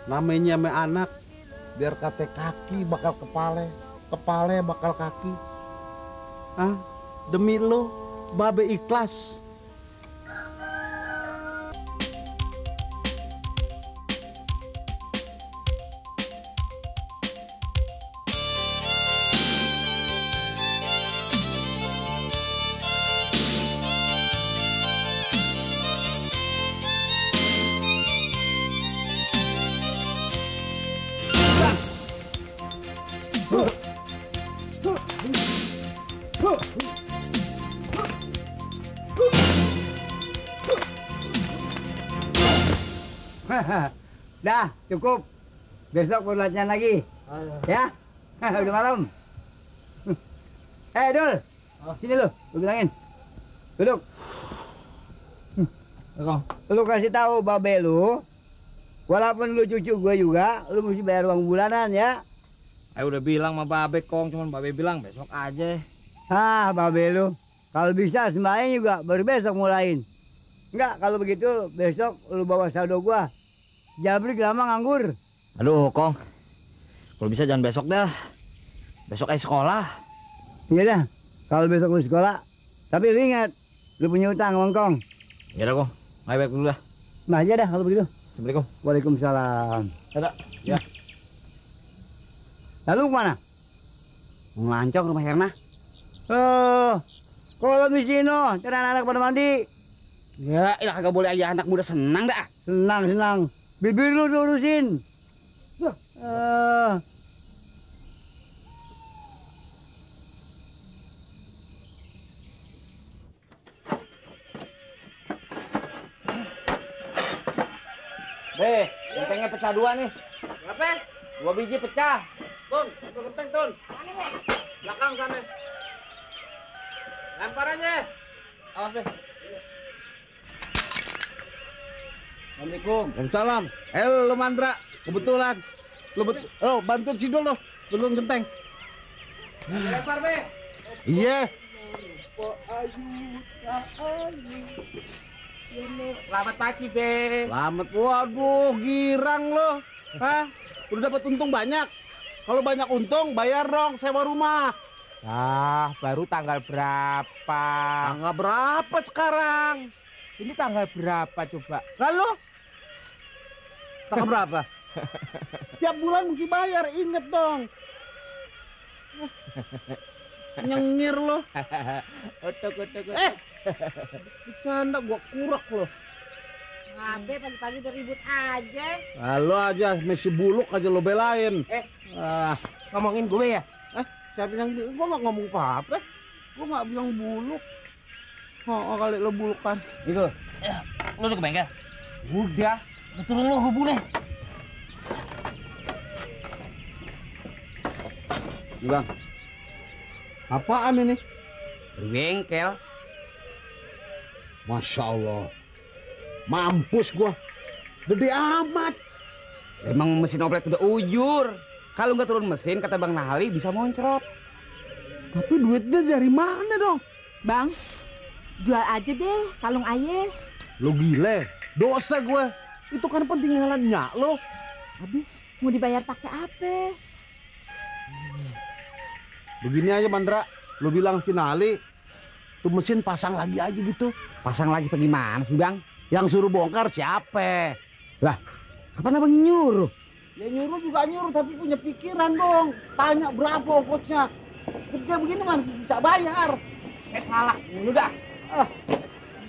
Namanya me anak, biar kate kaki bakal kepale, kepale bakal kaki. Ah, demi lo, babe ikhlas. Dah, cukup. Besok baru latihan lagi. Ya? Udah malam. Dul. Sini lu bilangin. Duduk. Lu kasih tahu babe lu, walaupun lu cucu gue juga, lu mesti bayar uang bulanan ya. Udah bilang sama babe Kong, cuman babe bilang besok aja. Babe lu. Kalau bisa sembahyang juga baru besok mulain. Enggak, kalau begitu besok lu bawa saldo gua. Jabrik lama nganggur. Aduh, Kong. Kalau bisa jangan besok dah. Besok aja sekolah. Iya dah. Kalau besok lu sekolah. Tapi lu ingat, lu punya utang sama Kong. Ya dah, Kong. Ayo baik dulu dah. Nah aja dah kalau begitu. Assalamualaikum. Waalaikumsalam. Ada. Ya. Lalu kemana? Ngelancong rumah Herna. Oh, kalau Misino, cari anak-anak pada mandi. Ya, ilah kagak boleh aja anak muda senang dah. Senang. Bibir lu urusin. Be, gentengnya pecah 2 nih. Berapa? 2 biji pecah. Tun, itu genteng, Tun. Belakang sana. Lempar aja. Awas deh. Assalamualaikum. Waalaikumsalam. Lu Mandra, kebetulan. Oh, bantuin si Dul loh. Belum genteng. Lempar, Be. Iya. Selamat pagi, Be. Selamat. Waduh, girang lo. Hah? Udah dapat untung banyak. Kalau banyak untung, bayar dong sewa rumah. Baru tanggal berapa? Tanggal berapa sekarang? Ini tanggal berapa coba? Lalu? Tanggal berapa? Tiap bulan mesti bayar, inget dong. Nyengir lo. Otok. Bercanda, gua kurak lo. Ngabe pagi-pagi udah ribut aja. Lalu aja, Messi buluk aja lo belain. Ngomongin gue ya? Siapa yang gua nggak ngomong apa-apa. Gua nggak bilang buluk. Oh, kali lo buluk kan. Itu. Lu udah ke bengkel? Udah. Turun lu hubungnya. Bang, apaan ini? Bengkel. Masya Allah. Mampus gua. Gede amat. Emang mesin oplet udah ujur. Kalau nggak turun mesin, kata Bang Nahali bisa moncrot. Tapi duitnya dari mana dong? Bang, jual aja deh kalung ayah. Lo gile. Dosa gua. Itu kan pentinggalan nyak lo. Habis mau dibayar pakai apa? Begini aja Mandra. Lo bilang si Nali. Tuh mesin pasang lagi aja gitu. Pasang lagi bagaimana sih, Bang? Yang suruh bongkar siapa? Lah, kapan Abang nyuruh? Ya nyuruh juga nyuruh, tapi punya pikiran dong. Tanya berapa ongkosnya. Kerja begini mana bisa bayar. Saya salah dulu dah.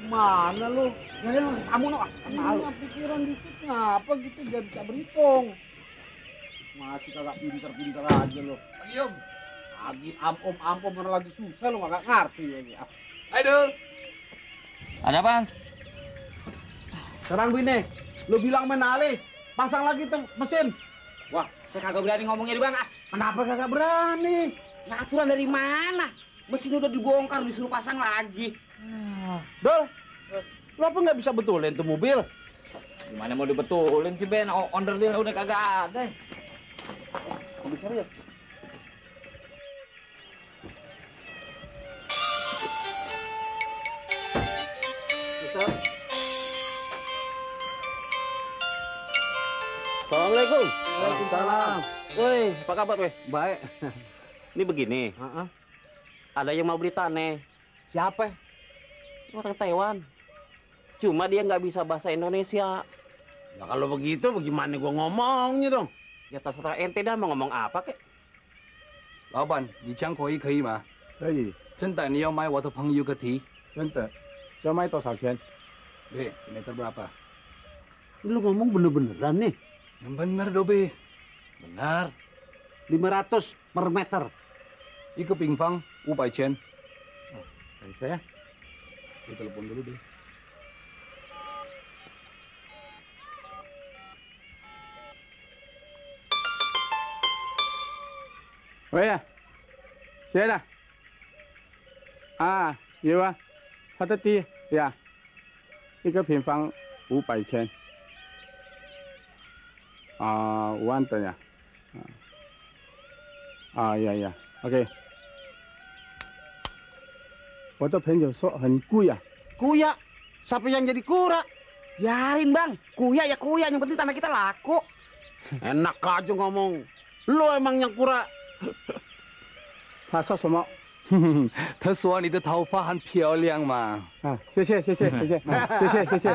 Mana lu? Ya lu kamu no. Punya pikiran dikit ngapa gitu dia bisa berhitung. Masih kagak pinter-pinter aja lo. Diam. Lagi ampom mana lagi susah lo kagak ngerti lagi. Aduh. Ada apaan? Sekarang gini, lu bilang menali, pasang lagi tuh mesin. Wah, saya kagak berani ngomongnya di Bang. Kenapa kagak berani? Nah, aturan dari mana? Mesin udah dibongkar, disuruh pasang lagi. Dol, lu apa nggak bisa betulin tuh mobil? Gimana mau dibetulin sih, Ben? Onder dia udah kagak ada. Mobil serius. Assalamualaikum. Waalaikumsalam. Woi, apa kabar weh? Baik. Ini begini, ada yang mau beli tanah. Siapa? Orang Taiwan. Cuma dia nggak bisa bahasa Indonesia. Ya kalau begitu bagaimana gua ngomongnya dong? Ya terserah ente dah mau ngomong apa kek. 老板，你讲口译可以吗？可以，真的，你要买我的朋友个题？真的。要卖多少钱？ Be, semeter berapa? Lu ngomong bener-beneran nih? Yang benar do, Be. Benar. 500 per meter. 一个平方500钱。 等一下呀。 Di telepon dulu, Be.喂呀，谁的？啊，有啊，他的地呀，一个平方500千。啊，5万等呀。呀 ，OK。我的朋友说很贵啊。 Kuya, siapa yang jadi kura? Biarin bang, kuya ya kuya, yang penting tanah kita laku. Enak aja ngomong. Lu emang yang kura. 他说什么？他说你的头发很漂亮嘛。啊，谢谢，谢谢，谢谢，谢谢，谢谢，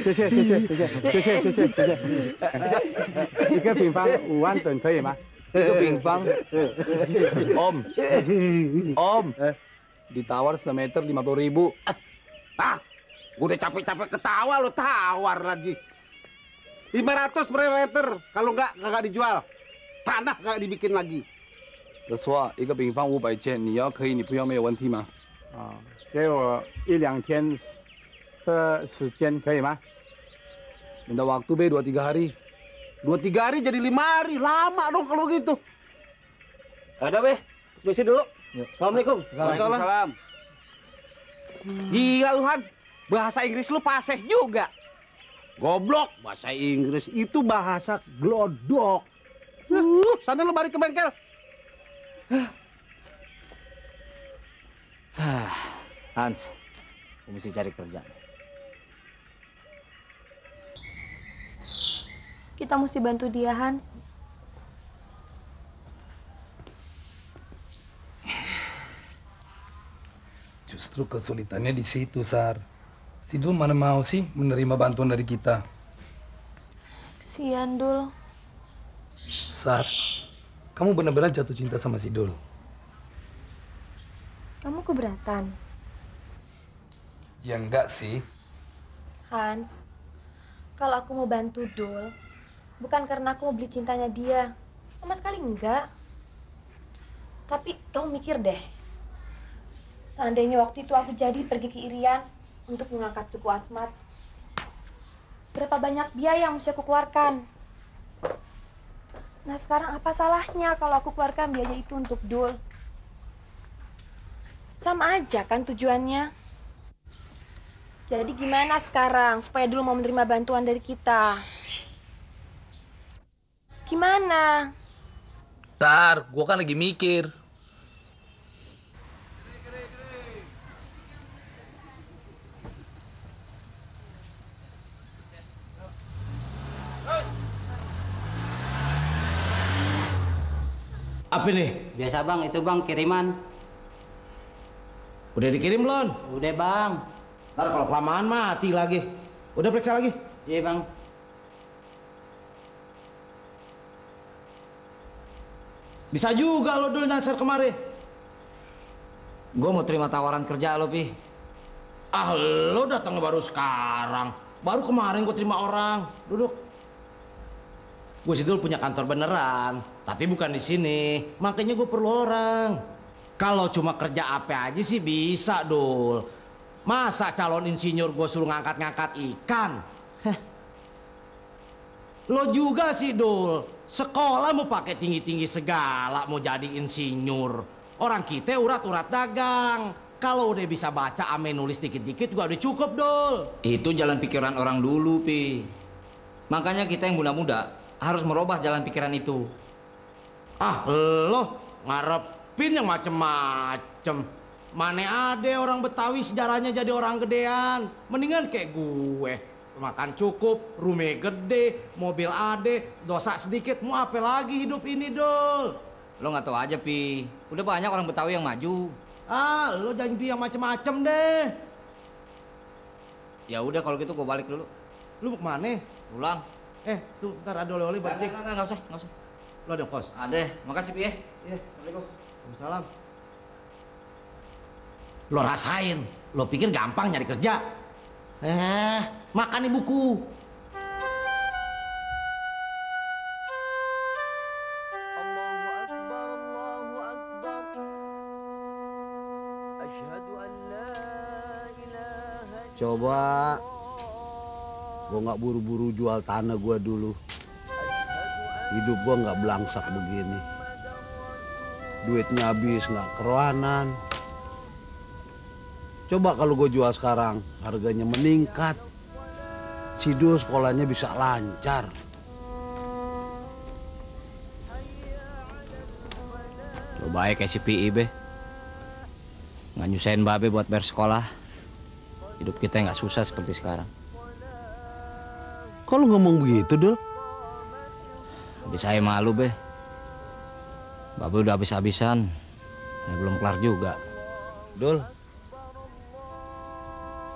谢谢，谢谢，谢谢，谢谢，谢谢，一个平方5万等可以吗？ 一个平方。Om, ditawar semeter 50.000. Ah, gua udah capek-capek ketawa lu tawar lagi. 500 per meter. Kalau kagak dijual. Tanah kagak dibikin lagi. 他说一个平方500千，你要可以，你不要没有问题吗？啊，给我1、2天的时间可以吗？ Minta waktu Be 2-3 hari. 2-3 hari jadi 5 hari. Lama dong kalau gitu. Ada be, misi dulu. Assalamualaikum. Waalaikumsalam. Gila lu Hans, bahasa Inggris lu fasih juga. Goblok, bahasa Inggris itu bahasa glodok. Sana lu balik ke bengkel. Hans, aku mesti cari kerja. Kita mesti bantu dia, Hans. Justru kesulitannya di situ, Sar. Si Dul mana mau sih menerima bantuan dari kita? Kesian, Dul. Sar, kamu benar-benar jatuh cinta sama si Dul. Kamu keberatan? Ya enggak sih. Hans, kalau aku mau bantu Dul, bukan karena aku mau beli cintanya dia. Sama sekali enggak. Tapi kamu mikir deh. Seandainya waktu itu aku jadi pergi ke Irian untuk mengangkat suku Asmat. Berapa banyak biaya yang mesti aku keluarkan? Nah sekarang apa salahnya kalau aku keluarkan biaya itu untuk Dul? Sama aja kan tujuannya. Jadi gimana sekarang supaya Dul mau menerima bantuan dari kita? Gimana? Sar, gua kan lagi mikir. Apa nih? Biasa bang, itu bang kiriman. Udah dikirim belum? Udah bang. Ntar kalau kelamaan mati lagi. Udah periksa lagi? Iya bang. Bisa juga lo dulu nyasar kemari. Gue mau terima tawaran kerja lo, Pi. Ah, lo datang baru sekarang. Baru kemarin gue terima orang. Duduk. Gue sih dulu punya kantor beneran, tapi bukan di sini. Makanya gue perlu orang. Kalau cuma kerja apa aja sih bisa, Dul. Masa calon insinyur gue suruh ngangkat-ngangkat ikan? Heh. Lo juga sih, Dul. Sekolah mau pakai tinggi-tinggi segala mau jadi insinyur. Orang kita urat-urat dagang. Kalau udah bisa baca ame nulis dikit-dikit juga udah cukup, Dul. Itu jalan pikiran orang dulu, Pi. Makanya kita yang muda-muda harus merubah jalan pikiran itu. Ah, lo ngarepin yang macem-macem. Mana ada orang Betawi sejarahnya jadi orang gedean. Mendingan kayak gue. makan cukup, rumah gede, mobil ade, dosa sedikit, mau apa lagi hidup ini, Dul? Lo nggak tahu aja, Pi. Udah banyak orang Betawi yang maju. Ah, lo jangan yang macem-macem deh. Ya udah kalau gitu gue balik dulu. Lu mau kemana? Pulang. Tuh, ntar ada oleh-oleh buat cek. Nggak usah. Lo ada kos? Ada, makasih, Pi. Iya. Assalamualaikum. Waalaikumsalam. Lo rasain, lo pikir gampang nyari kerja? Makan nih buku. Coba gue nggak buru-buru jual tanah gue dulu. Hidup gue nggak belangsak begini. Duitnya habis nggak keroanan. Coba kalau gue jual sekarang, harganya meningkat. Si Dul sekolahnya bisa lancar. Coba aja kayak si Pi, be. Nggak nyusahin babe buat bayar sekolah. Hidup kita nggak susah seperti sekarang. Kok lu ngomong begitu, Dul? Habis saya malu, be. Babe udah habis-habisan. Belum kelar juga. Dul,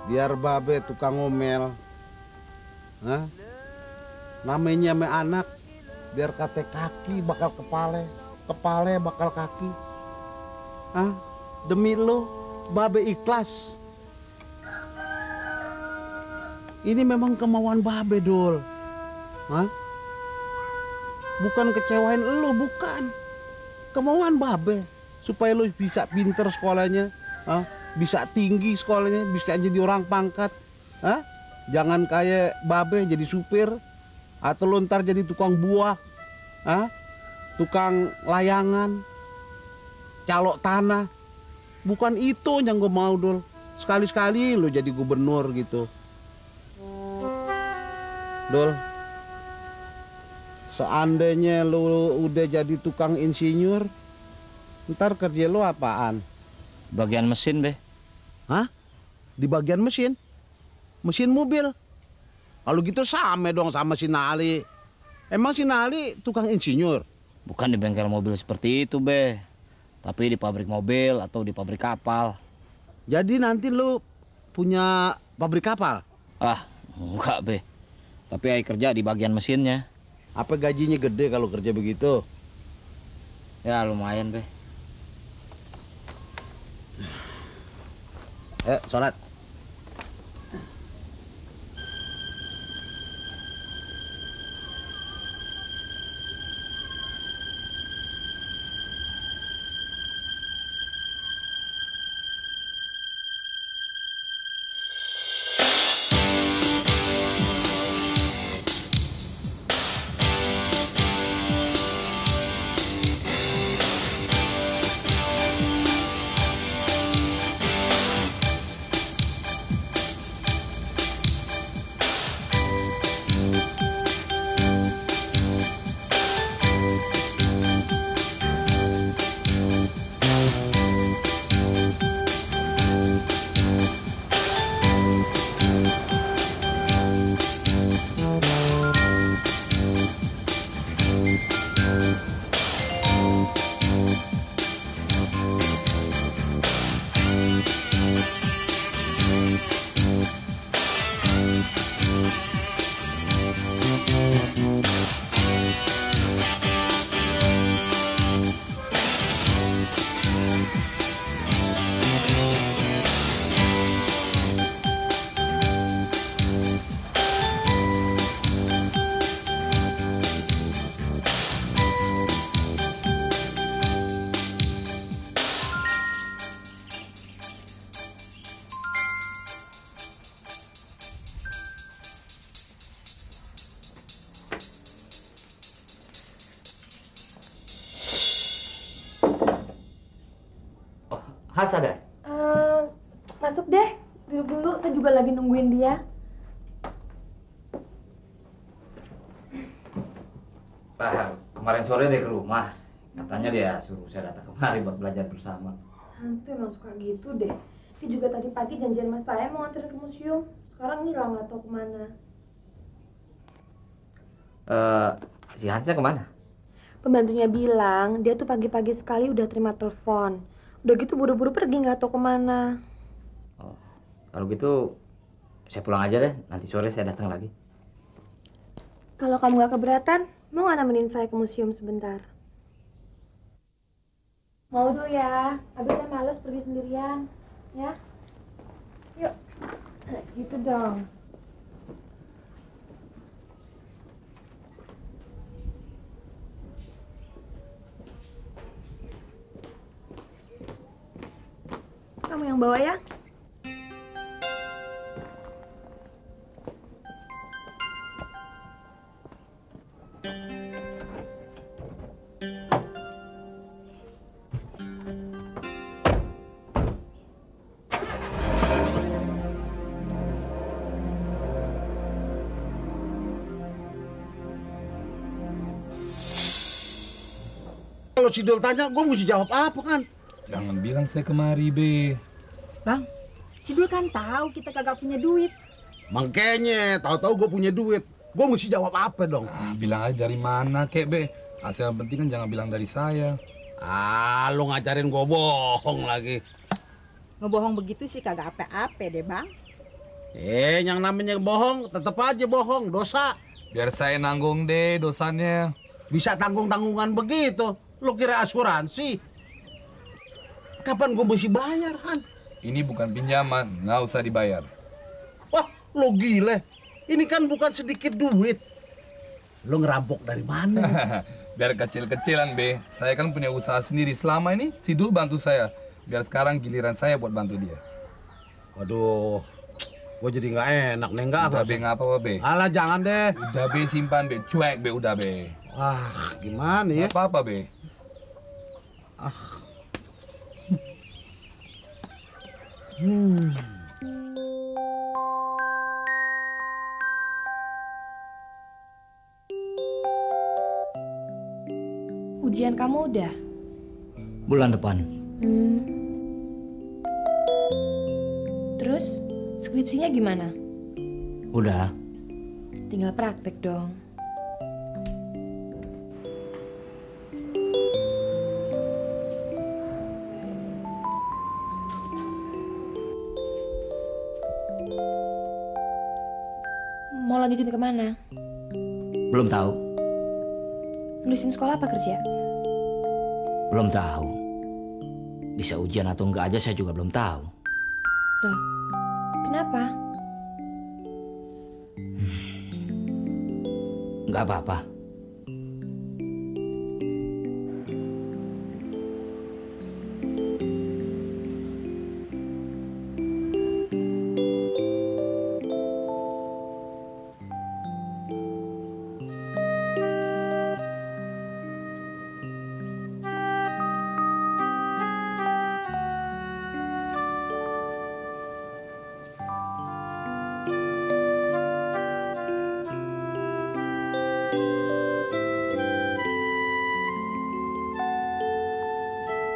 biar babe tukang ngomel. Hah? Namanya me anak, biar kate kaki bakal kepale, kepale bakal kaki. Hah? Demi lo, babe ikhlas. Ini memang kemauan babe, Dul. Hah? Bukan kecewain lo, bukan. Kemauan babe. Supaya lo bisa pinter sekolahnya. Hah? Bisa tinggi sekolahnya, bisa jadi orang pangkat. Hah? Jangan kayak babe jadi supir. Atau lo ntar jadi tukang buah. Hah? Tukang layangan. Calok tanah. Bukan itu yang gue mau, Dul. Sekali-sekali lo jadi gubernur gitu. Dul, seandainya lo udah jadi tukang insinyur, ntar kerja lo apaan? Bagian mesin, be. Hah? Di bagian mesin? Mesin mobil? Kalau gitu sama dong sama si Nali. Emang si Nali tukang insinyur? Bukan di bengkel mobil seperti itu, be. Tapi di pabrik mobil atau di pabrik kapal. Jadi nanti lo punya pabrik kapal? Ah, enggak, be. Tapi Ai kerja di bagian mesinnya. Apa gajinya gede kalau kerja begitu? Ya lumayan, be. Sholat. Hans ada? Masuk deh. Duduk dulu, saya juga lagi nungguin dia. Pak, kemarin sore dia ke rumah. Katanya dia suruh saya datang kemari buat belajar bersama. Hans tuh emang suka gitu deh. Dia juga tadi pagi janjian sama saya mau nganterin ke museum. Sekarang hilang, nggak tahu kemana. Si Hansnya kemana? Pembantunya bilang dia tuh pagi-pagi sekali udah terima telepon. Udah gitu buru-buru pergi nggak tahu kemana. Oh, kalau gitu saya pulang aja deh. Nanti sore saya datang lagi. Kalau kamu nggak keberatan, mau nggak nemenin saya ke museum sebentar? Mau tuh ya, habis saya males pergi sendirian. Ya, yuk. Gitu dong. Kamu yang bawa ya? Kalau si Dul tanya, gue mesti jawab apa kan? Jangan bilang saya kemari, Be. Bang, si Dul kan tahu kita kagak punya duit. Makanya, tahu-tahu gue punya duit. Gue mesti jawab apa dong? Bilang aja dari mana, kek, Be. Asal yang penting kan jangan bilang dari saya. Ah, lo ngajarin gue bohong lagi. Ngebohong begitu sih kagak apa-apa deh, Bang. Yang namanya bohong, tetap aja bohong, dosa. Biar saya nanggung deh dosanya. Bisa tanggung-tanggungan begitu. Lo kira asuransi? Kapan gue mesti bayar, Han? Ini bukan pinjaman, nggak usah dibayar. Wah, lo gile. Ini kan bukan sedikit duit. Lo ngerampok dari mana? Biar kecil-kecilan, Be. Saya kan punya usaha sendiri. Selama ini si Dul bantu saya. Biar sekarang giliran saya buat bantu dia. Waduh, gue jadi nggak enak nih, nggak Udah, Be, nggak apa-apa, Be. Alah, jangan deh. Udah, Be, simpan, Be. Cuek, Be, udah, Be. Wah, gimana ya? Nggak apa-apa, Be. Ujian kamu udah? Bulan depan. Terus skripsinya gimana? Udah. Tinggal praktek dong. Mau lanjutin kemana? Belum tahu. Nulisin sekolah apa kerja? Belum tahu. Bisa ujian atau enggak aja saya juga belum tahu. Loh, kenapa? Enggak apa-apa.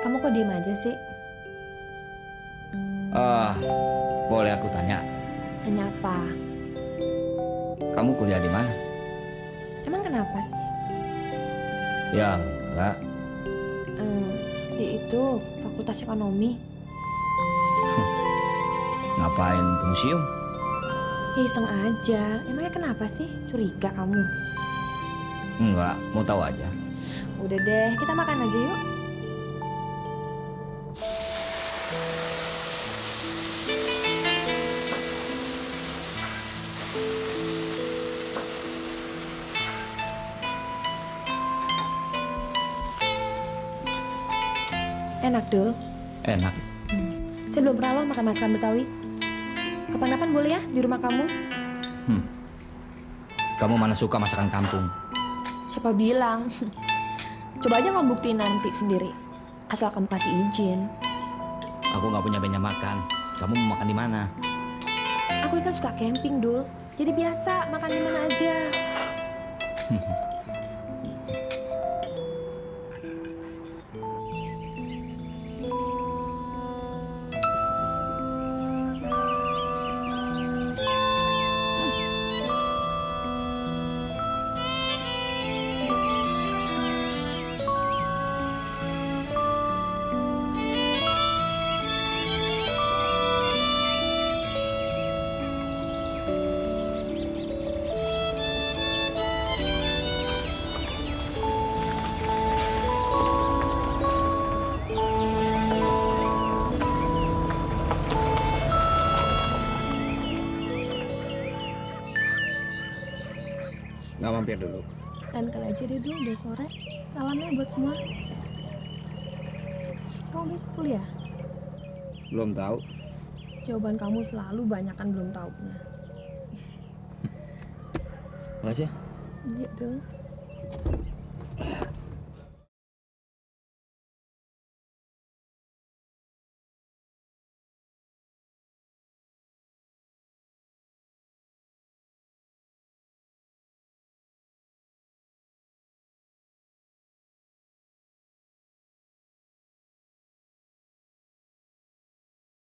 Kamu kok diem aja sih? Boleh aku tanya? Tanya apa? Kamu kuliah di mana? Emang kenapa sih? Ya, enggak. Di itu Fakultas Ekonomi. Ngapain ke museum? Iseng aja. Emangnya kenapa sih? Curiga kamu? Enggak, mau tahu aja. Udah deh, kita makan aja yuk. Enak, Dul. Enak. Saya belum pernah loh makan masakan Betawi. Kapan-kapan boleh ya di rumah kamu? Kamu mana suka masakan kampung? Siapa bilang? Coba aja kamu buktiin nanti sendiri. Asal kamu kasih izin. Aku nggak punya banyak makan. Kamu mau makan di mana? Aku kan suka camping, Dul. Jadi biasa makan di mana aja. Nggak mampir dulu. Dan kali aja deh dulu, udah sore. Salamnya buat semua. Kamu besok kuliah? Belum tahu. Jawaban kamu selalu banyakan belum tahunya. Makasih ya. Iya dong.